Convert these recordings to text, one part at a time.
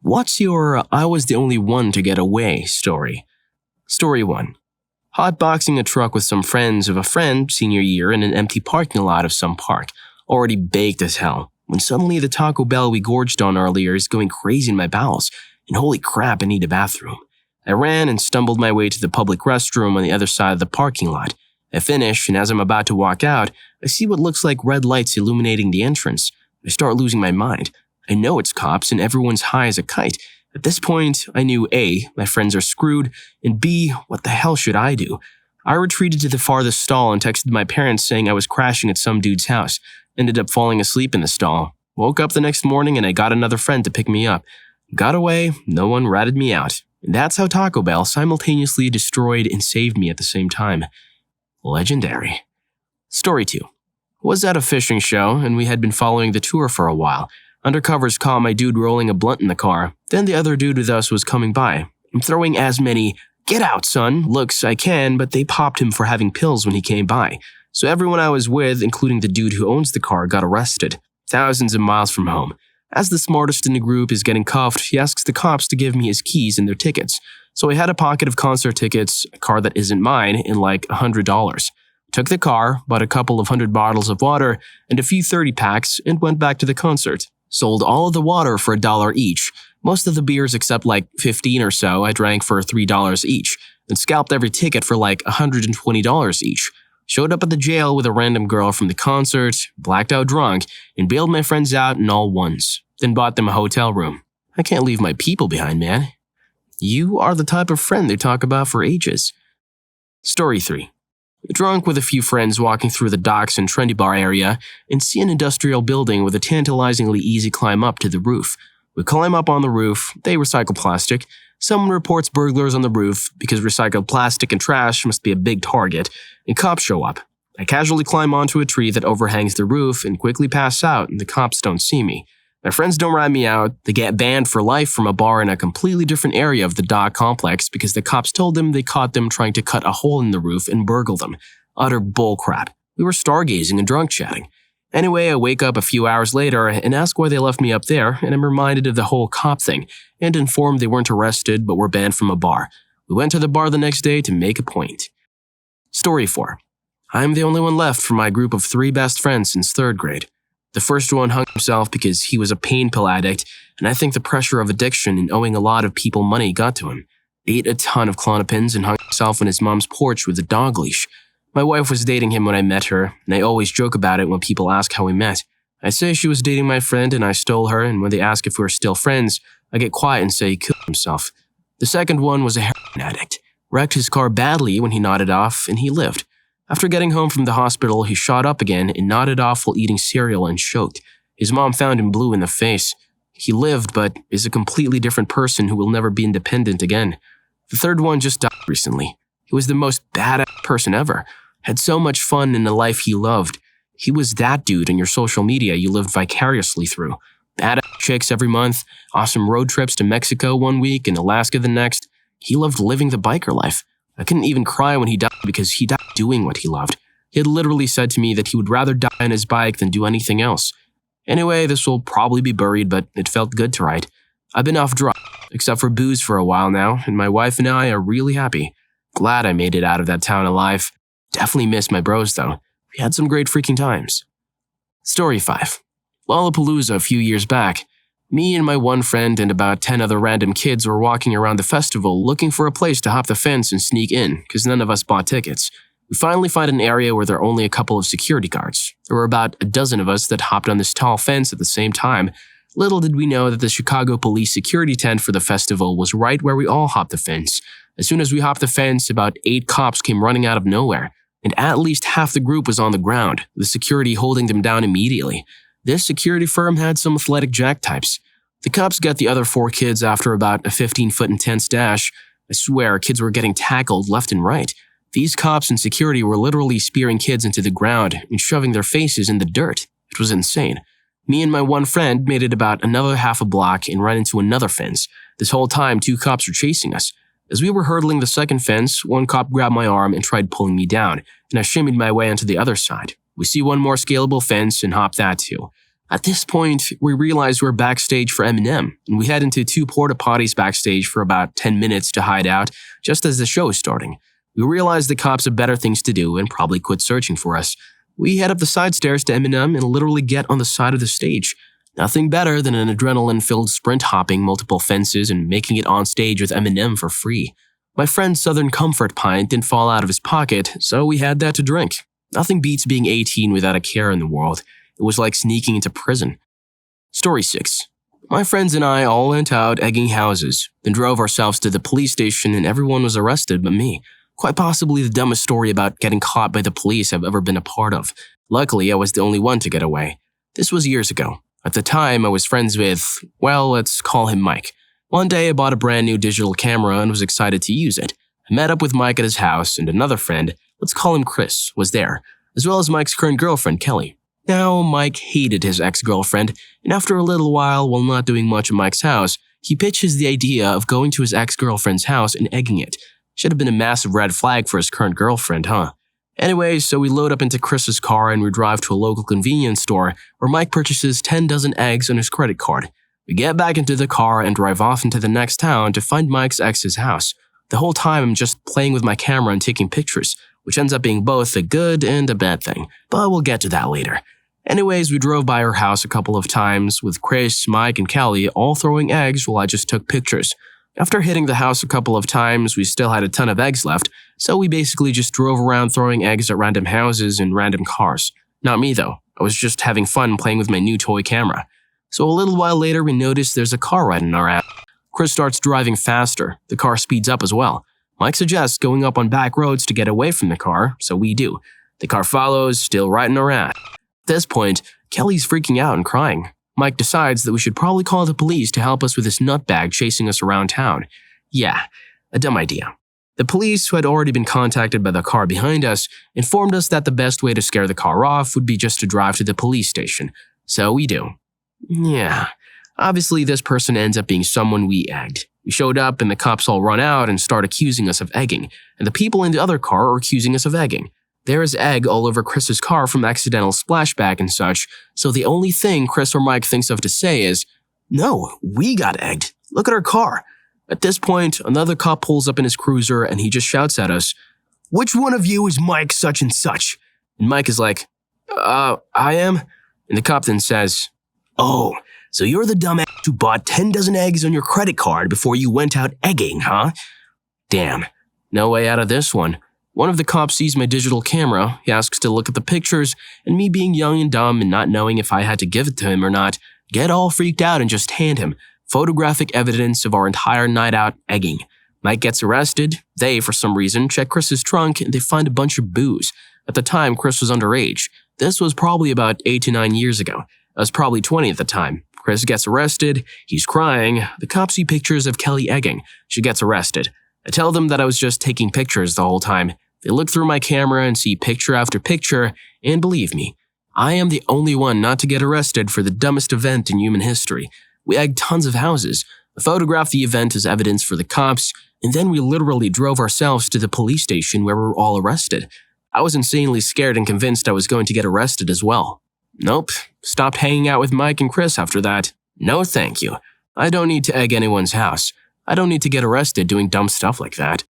What's your I was the only one to get away story? Story 1. Hotboxing a truck with some friends of a friend senior year in an empty parking lot of some park, already baked as hell, when suddenly the Taco Bell we gorged on earlier is going crazy in my bowels, and holy crap, I need a bathroom. I ran and stumbled my way to the public restroom on the other side of the parking lot. I finish, and as I'm about to walk out, I see what looks like red lights illuminating the entrance. I start losing my mind. I know it's cops and everyone's high as a kite. At this point, I knew A, my friends are screwed, and B, what the hell should I do? I retreated to the farthest stall and texted my parents saying I was crashing at some dude's house. Ended up falling asleep in the stall. Woke up the next morning and I got another friend to pick me up. Got away, no one ratted me out. And that's how Taco Bell simultaneously destroyed and saved me at the same time. Legendary. Story 2. Was at a fishing show and we had been following the tour for a while. Undercovers caught my dude rolling a blunt in the car. Then the other dude with us was coming by. I'm throwing as many "get out, son" looks I can, but they popped him for having pills when he came by. So everyone I was with, including the dude who owns the car, got arrested. Thousands of miles from home. As the smartest in the group is getting cuffed, he asks the cops to give me his keys and their tickets. So I had a pocket of concert tickets, a car that isn't mine, and like $100. Took the car, bought a couple of 100 bottles of water and a few 30 packs, and went back to the concert. Sold all of the water for $1 each. Most of the beers except like 15 or so I drank for $3 each, and scalped every ticket for like $120 each. Showed up at the jail with a random girl from the concert, blacked out drunk, and bailed my friends out in all ones. Then bought them a hotel room. I can't leave my people behind, man. You are the type of friend they talk about for ages. Story 3. Drunk with a few friends walking through the docks and trendy bar area and see an industrial building with a tantalizingly easy climb up to the roof. We climb up on the roof, they recycle plastic. Someone reports burglars on the roof because recycled plastic and trash must be a big target, and cops show up. I casually climb onto a tree that overhangs the roof and quickly pass out, and the cops don't see me. My friends don't rat me out. They get banned for life from a bar in a completely different area of the dock complex because the cops told them they caught them trying to cut a hole in the roof and burgle them. Utter bullcrap. We were stargazing and drunk chatting. Anyway, I wake up a few hours later and ask why they left me up there, and I'm reminded of the whole cop thing and informed they weren't arrested but were banned from a bar. We went to the bar the next day to make a point. Story 4. I'm the only one left from my group of 3 best friends since 3rd grade. The first one hung himself because he was a pain pill addict, and I think the pressure of addiction and owing a lot of people money got to him. Ate a ton of Klonopins and hung himself on his mom's porch with a dog leash. My wife was dating him when I met her, and I always joke about it when people ask how we met. I say she was dating my friend and I stole her, and when they ask if we're still friends, I get quiet and say he killed himself. The second one was a heroin addict. Wrecked his car badly when he nodded off, and he lived. After getting home from the hospital, he shot up again and nodded off while eating cereal and choked. His mom found him blue in the face. He lived, but is a completely different person who will never be independent again. The third one just died recently. He was the most badass person ever. Had so much fun in the life he loved. He was that dude on your social media you lived vicariously through. Badass chicks every month, awesome road trips to Mexico one week and Alaska the next. He loved living the biker life. I couldn't even cry when he died because he died doing what he loved. He had literally said to me that he would rather die on his bike than do anything else. Anyway, this will probably be buried, but it felt good to write. I've been off drugs, except for booze for a while now, and my wife and I are really happy. Glad I made it out of that town alive. Definitely miss my bros though. We had some great freaking times. Story 5. Lollapalooza a few years back. Me and my one friend and about 10 other random kids were walking around the festival looking for a place to hop the fence and sneak in because none of us bought tickets. We finally find an area where there are only a couple of security guards. There were about a dozen of us that hopped on this tall fence at the same time. Little did we know that the Chicago police security tent for the festival was right where we all hopped the fence. As soon as we hopped the fence, about 8 cops came running out of nowhere, and at least half the group was on the ground, the security holding them down immediately. This security firm had some athletic jack types. The cops got the other 4 kids after about a 15-foot intense dash. I swear, kids were getting tackled left and right. These cops and security were literally spearing kids into the ground and shoving their faces in the dirt. It was insane. Me and my one friend made it about another half a block and ran into another fence. This whole time, 2 cops were chasing us. As we were hurdling the second fence, one cop grabbed my arm and tried pulling me down, and I shimmied my way onto the other side. We see one more scalable fence and hop that too. At this point, we realized we're backstage for Eminem, and we head into 2 porta potties backstage for about 10 minutes to hide out, just as the show is starting. We realized the cops have better things to do and probably quit searching for us. We head up the side stairs to Eminem and literally get on the side of the stage. Nothing better than an adrenaline-filled sprint hopping multiple fences and making it on stage with Eminem for free. My friend's Southern Comfort pint didn't fall out of his pocket, so we had that to drink. Nothing beats being 18 without a care in the world. It was like sneaking into prison. Story 6. My friends and I all went out egging houses, then drove ourselves to the police station and everyone was arrested but me. Quite possibly the dumbest story about getting caught by the police I've ever been a part of. Luckily, I was the only one to get away. This was years ago. At the time, I was friends with, well, let's call him Mike. One day, I bought a brand new digital camera and was excited to use it. I met up with Mike at his house and another friend, let's call him Chris, was there, as well as Mike's current girlfriend, Kelly. Now, Mike hated his ex-girlfriend, and after a little while not doing much at Mike's house, he pitches the idea of going to his ex-girlfriend's house and egging it. Should have been a massive red flag for his current girlfriend, huh? Anyway, so we load up into Chris's car and we drive to a local convenience store where Mike purchases 10 dozen eggs on his credit card. We get back into the car and drive off into the next town to find Mike's ex's house. The whole time I'm just playing with my camera and taking pictures, which ends up being both a good and a bad thing, but we'll get to that later. Anyways, we drove by her house a couple of times with Chris, Mike, and Kelly all throwing eggs while I just took pictures. After hitting the house a couple of times, we still had a ton of eggs left, so we basically just drove around throwing eggs at random houses and random cars. Not me though, I was just having fun playing with my new toy camera. So a little while later, we noticed there's a car right in our ass. Chris starts driving faster, the car speeds up as well. Mike suggests going up on back roads to get away from the car, so we do. The car follows, still right in our ass. At this point, Kelly's freaking out and crying. Mike decides that we should probably call the police to help us with this nutbag chasing us around town. Yeah, a dumb idea. The police, who had already been contacted by the car behind us, informed us that the best way to scare the car off would be just to drive to the police station. So we do. Yeah, obviously this person ends up being someone we egged. We showed up and the cops all run out and start accusing us of egging, and the people in the other car are accusing us of egging. There is egg all over Chris's car from accidental splashback and such, so the only thing Chris or Mike thinks of to say is, "No, we got egged. Look at our car." At this point, another cop pulls up in his cruiser and he just shouts at us, "Which one of you is Mike such and such?" And Mike is like, I am." And the cop then says, "Oh, so you're the dumbass who bought 10 dozen eggs on your credit card before you went out egging, huh?" Damn, no way out of this one. One of the cops sees my digital camera, he asks to look at the pictures, and me being young and dumb and not knowing if I had to give it to him or not, get all freaked out and just hand him photographic evidence of our entire night out egging. Mike gets arrested, they, for some reason, check Chris's trunk and they find a bunch of booze. At the time, Chris was underage. This was probably about 8 to 9 years ago. I was probably 20 at the time. Chris gets arrested, he's crying, the cops see pictures of Kelly egging. She gets arrested. I tell them that I was just taking pictures the whole time. They look through my camera and see picture after picture, and believe me, I am the only one not to get arrested for the dumbest event in human history. We egged tons of houses. I photographed the event as evidence for the cops, and then we literally drove ourselves to the police station where we were all arrested. I was insanely scared and convinced I was going to get arrested as well. Nope, stopped hanging out with Mike and Chris after that. No thank you. I don't need to egg anyone's house. I don't need to get arrested doing dumb stuff like that.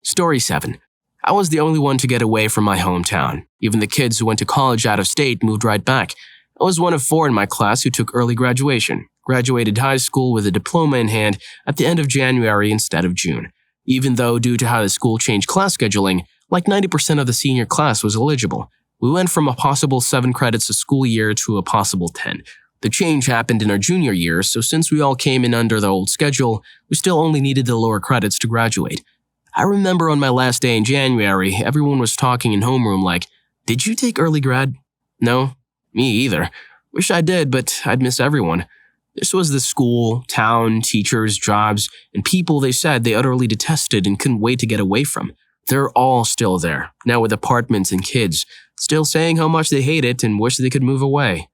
Story 7. I was the only one to get away from my hometown. Even the kids who went to college out of state moved right back. I was one of 4 in my class who took early graduation. Graduated high school with a diploma in hand at the end of January instead of June. Even though, due to how the school changed class scheduling, like 90% of the senior class was eligible. We went from a possible 7 credits a school year to a possible 10. The change happened in our junior year, so since we all came in under the old schedule, we still only needed the lower credits to graduate. I remember on my last day in January, everyone was talking in homeroom like, "Did you take early grad?" No, me either. Wish I did, but I'd miss everyone. This was the school, town, teachers, jobs, and people they said they utterly detested and couldn't wait to get away from. They're all still there, now with apartments and kids, still saying how much they hate it and wish they could move away.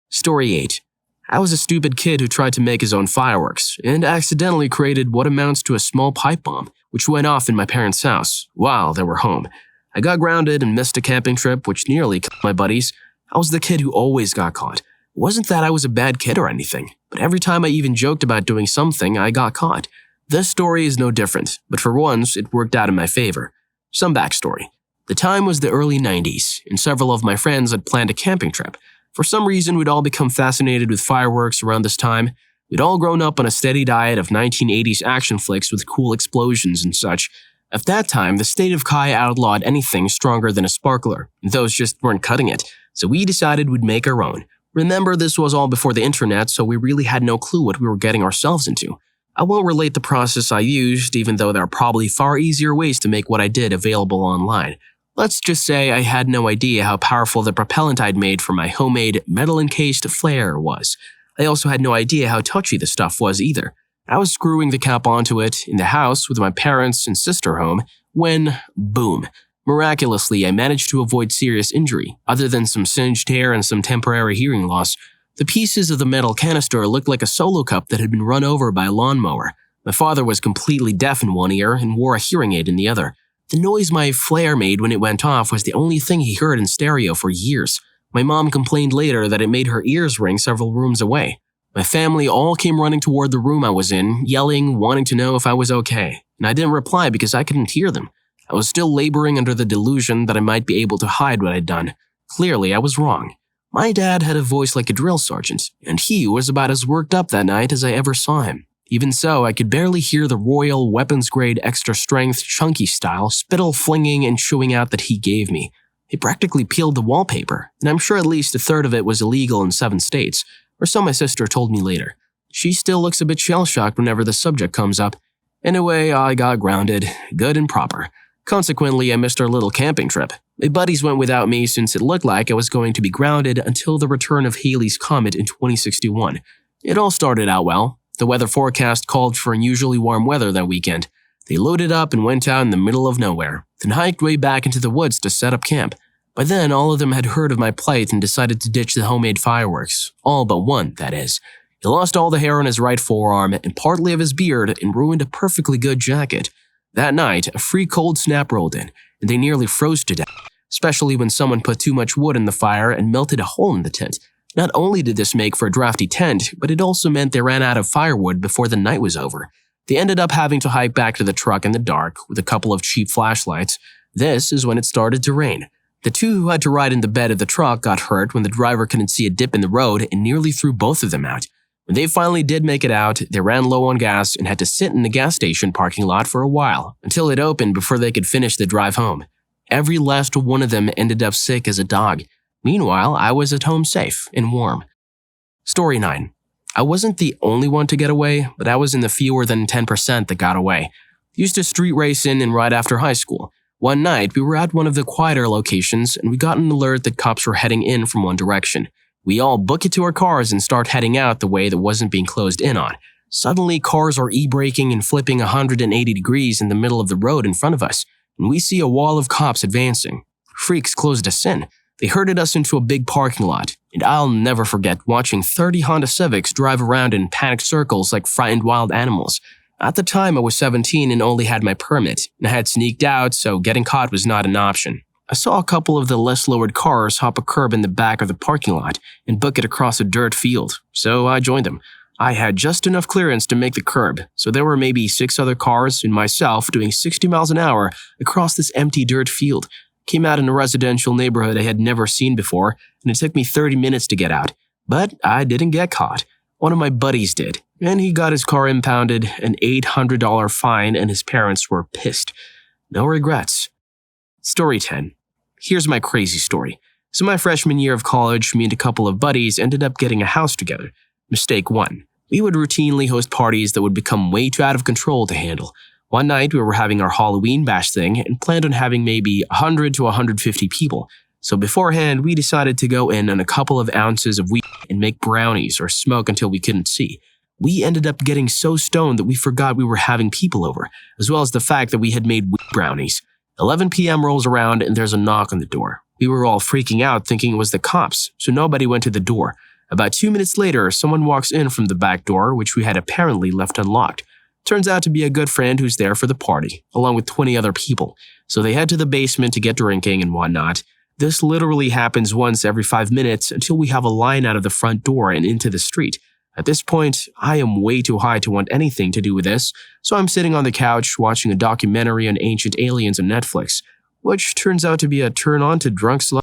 Story 8. I was a stupid kid who tried to make his own fireworks, and accidentally created what amounts to a small pipe bomb, which went off in my parents' house while they were home. I got grounded and missed a camping trip which nearly killed my buddies. I was the kid who always got caught. wasn't that I was a bad kid or anything, but every time I even joked about doing something, I got caught. This story is no different, but for once, it worked out in my favor. Some backstory. The time was the early 90s, and several of my friends had planned a camping trip. For some reason, we'd all become fascinated with fireworks around this time. We'd all grown up on a steady diet of 1980s action flicks with cool explosions and such. At that time, the state of Kai outlawed anything stronger than a sparkler, and those just weren't cutting it, so we decided we'd make our own. Remember, this was all before the internet, so we really had no clue what we were getting ourselves into. I won't relate the process I used, even though there are probably far easier ways to make what I did available online. Let's just say I had no idea how powerful the propellant I'd made for my homemade metal-encased flare was. I also had no idea how touchy the stuff was either. I was screwing the cap onto it in the house with my parents and sister home when, boom. Miraculously, I managed to avoid serious injury, other than some singed hair and some temporary hearing loss. The pieces of the metal canister looked like a solo cup that had been run over by a lawnmower. My father was completely deaf in one ear and wore a hearing aid in the other. The noise my flare made when it went off was the only thing he heard in stereo for years. My mom complained later that it made her ears ring several rooms away. My family all came running toward the room I was in, yelling, wanting to know if I was okay. And I didn't reply because I couldn't hear them. I was still laboring under the delusion that I might be able to hide what I'd done. Clearly, I was wrong. My dad had a voice like a drill sergeant, and he was about as worked up that night as I ever saw him. Even so, I could barely hear the royal weapons-grade extra-strength chunky style spittle flinging and chewing out that he gave me. He practically peeled the wallpaper, and I'm sure at least a third of it was illegal in 7 states, or so my sister told me later. She still looks a bit shell-shocked whenever the subject comes up. Anyway, I got grounded, good and proper. Consequently, I missed our little camping trip. My buddies went without me since it looked like I was going to be grounded until the return of Halley's Comet in 2061. It all started out well. The weather forecast called for unusually warm weather that weekend. They loaded up and went out in the middle of nowhere, then hiked way back into the woods to set up camp. By then, all of them had heard of my plight and decided to ditch the homemade fireworks. All but one, that is. He lost all the hair on his right forearm and partly of his beard and ruined a perfectly good jacket. That night, a free cold snap rolled in, and they nearly froze to death, especially when someone put too much wood in the fire and melted a hole in the tent. Not only did this make for a drafty tent, but it also meant they ran out of firewood before the night was over. They ended up having to hike back to the truck in the dark with a couple of cheap flashlights. This is when it started to rain. The two who had to ride in the bed of the truck got hurt when the driver couldn't see a dip in the road and nearly threw both of them out. When they finally did make it out, they ran low on gas and had to sit in the gas station parking lot for a while until it opened before they could finish the drive home. Every last one of them ended up sick as a dog. Meanwhile, I was at home safe and warm. Story 9. I wasn't the only one to get away, but I was in the fewer than 10% that got away. Used to street race in and right after high school. One night, we were at one of the quieter locations and we got an alert that cops were heading in from one direction. We all book it to our cars and start heading out the way that wasn't being closed in on. Suddenly, cars are e-braking and flipping 180 degrees in the middle of the road in front of us, and we see a wall of cops advancing. Freaks closed us in. They herded us into a big parking lot, and I'll never forget watching 30 Honda Civics drive around in panicked circles like frightened wild animals. At the time, I was 17 and only had my permit, and I had sneaked out, so getting caught was not an option. I saw a couple of the less lowered cars hop a curb in the back of the parking lot and book it across a dirt field, so I joined them. I had just enough clearance to make the curb, so there were maybe 6 other cars and myself doing 60 miles an hour across this empty dirt field. Came out in a residential neighborhood I had never seen before, and it took me 30 minutes to get out. But I didn't get caught. One of my buddies did, and he got his car impounded, an $800 fine, and his parents were pissed. No regrets. Story 10. Here's my crazy story. So my freshman year of college, me and a couple of buddies ended up getting a house together. Mistake 1. We would routinely host parties that would become way too out of control to handle. One night, we were having our Halloween bash thing and planned on having maybe 100 to 150 people. So beforehand, we decided to go in on a couple of ounces of weed and make brownies or smoke until we couldn't see. We ended up getting so stoned that we forgot we were having people over, as well as the fact that we had made weed brownies. 11 p.m. rolls around and there's a knock on the door. We were all freaking out thinking it was the cops, so nobody went to the door. About 2 minutes later, someone walks in from the back door, which we had apparently left unlocked. Turns out to be a good friend who's there for the party, along with 20 other people. So they head to the basement to get drinking and whatnot. This literally happens once every 5 minutes until we have a line out of the front door and into the street. At this point, I am way too high to want anything to do with this, so I'm sitting on the couch watching a documentary on ancient aliens on Netflix, which turns out to be a turn-on to drunk slut.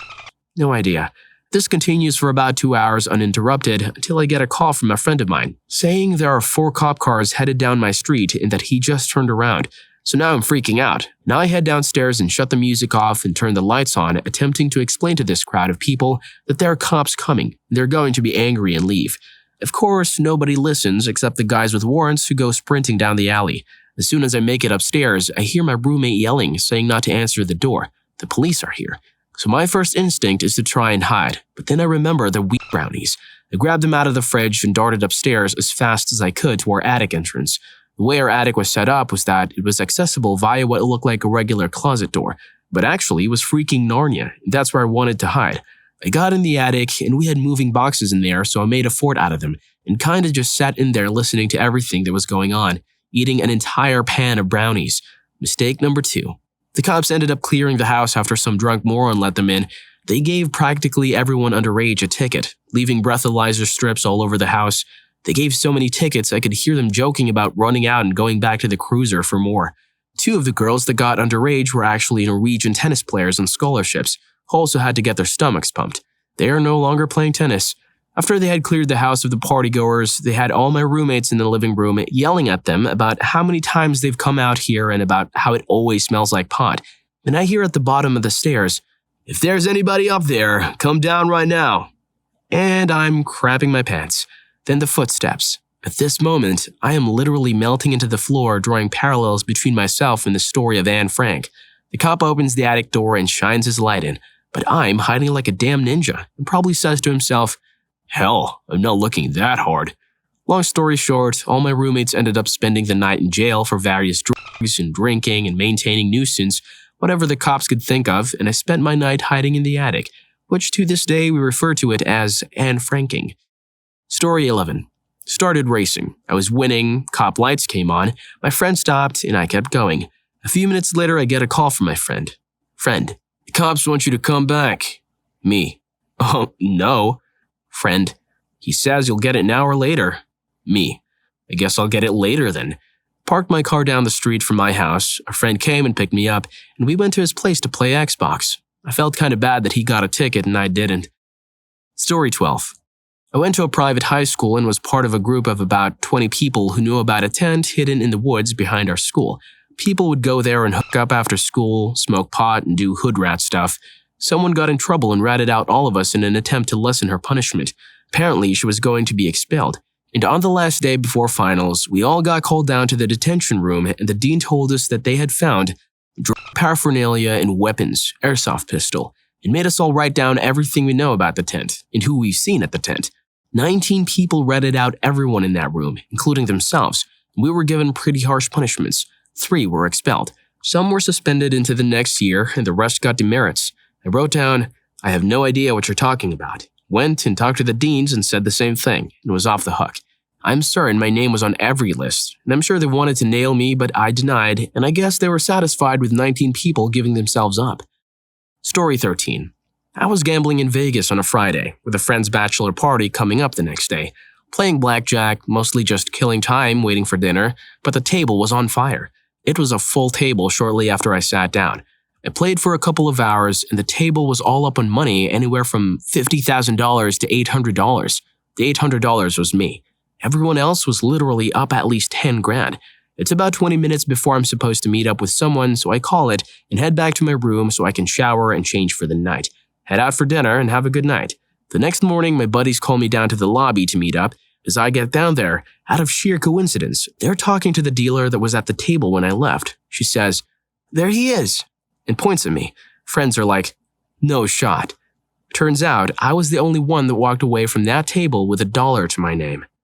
No idea. This continues for about 2 hours uninterrupted until I get a call from a friend of mine, saying there are 4 cop cars headed down my street and that he just turned around. So now I'm freaking out. Now I head downstairs and shut the music off and turn the lights on, attempting to explain to this crowd of people that there are cops coming. They're going to be angry and leave. Of course, nobody listens except the guys with warrants who go sprinting down the alley. As soon as I make it upstairs, I hear my roommate yelling, saying not to answer the door. The police are here. So my first instinct is to try and hide, but then I remember the wheat brownies. I grabbed them out of the fridge and darted upstairs as fast as I could to our attic entrance. The way our attic was set up was that it was accessible via what looked like a regular closet door, but actually it was freaking Narnia, and that's where I wanted to hide. I got in the attic, and we had moving boxes in there, so I made a fort out of them, and kinda just sat in there listening to everything that was going on, eating an entire pan of brownies. Mistake number 2. The cops ended up clearing the house after some drunk moron let them in. They gave practically everyone underage a ticket, leaving breathalyzer strips all over the house. They gave so many tickets I could hear them joking about running out and going back to the cruiser for more. 2 of the girls that got underage were actually Norwegian tennis players on scholarships, who also had to get their stomachs pumped. They are no longer playing tennis. After they had cleared the house of the partygoers, they had all my roommates in the living room yelling at them about how many times they've come out here and about how it always smells like pot. And I hear at the bottom of the stairs, "If there's anybody up there, come down right now." And I'm crapping my pants. Then the footsteps. At this moment, I am literally melting into the floor, drawing parallels between myself and the story of Anne Frank. The cop opens the attic door and shines his light in, but I'm hiding like a damn ninja and probably says to himself, "Hell, I'm not looking that hard." Long story short, all my roommates ended up spending the night in jail for various drugs and drinking and maintaining nuisance, whatever the cops could think of, and I spent my night hiding in the attic, which to this day we refer to it as Anne Franking. Story 11. Started racing. I was winning, cop lights came on, my friend stopped, and I kept going. A few minutes later, I get a call from my friend. "Friend, the cops want you to come back." Me. "Oh, no." Friend. "He says you'll get it an hour later." Me. "I guess I'll get it later then." Parked my car down the street from my house, a friend came and picked me up, and we went to his place to play Xbox. I felt kinda bad that he got a ticket and I didn't. Story 12. I went to a private high school and was part of a group of about 20 people who knew about a tent hidden in the woods behind our school. People would go there and hook up after school, smoke pot, and do hood rat stuff. Someone got in trouble and ratted out all of us in an attempt to lessen her punishment. Apparently, she was going to be expelled. And on the last day before finals, we all got called down to the detention room, and the dean told us that they had found drug paraphernalia and weapons, airsoft pistol, and made us all write down everything we know about the tent and who we've seen at the tent. 19 people ratted out everyone in that room, including themselves. We were given pretty harsh punishments. 3 were expelled. Some were suspended into the next year, and the rest got demerits. I wrote down, "I have no idea what you're talking about." Went and talked to the deans and said the same thing, and was off the hook. I'm certain my name was on every list, and I'm sure they wanted to nail me, but I denied, and I guess they were satisfied with 19 people giving themselves up. Story 13. I was gambling in Vegas on a Friday, with a friend's bachelor party coming up the next day. Playing blackjack, mostly just killing time waiting for dinner, but the table was on fire. It was a full table shortly after I sat down. I played for a couple of hours, and the table was all up on money anywhere from $50,000 to $800. The $800 was me. Everyone else was literally up at least 10 grand. It's about 20 minutes before I'm supposed to meet up with someone, so I call it and head back to my room so I can shower and change for the night. Head out for dinner and have a good night. The next morning, my buddies call me down to the lobby to meet up. As I get down there, out of sheer coincidence, they're talking to the dealer that was at the table when I left. She says, "There he is," and points at me. Friends are like, "No shot." Turns out, I was the only one that walked away from that table with $1 to my name.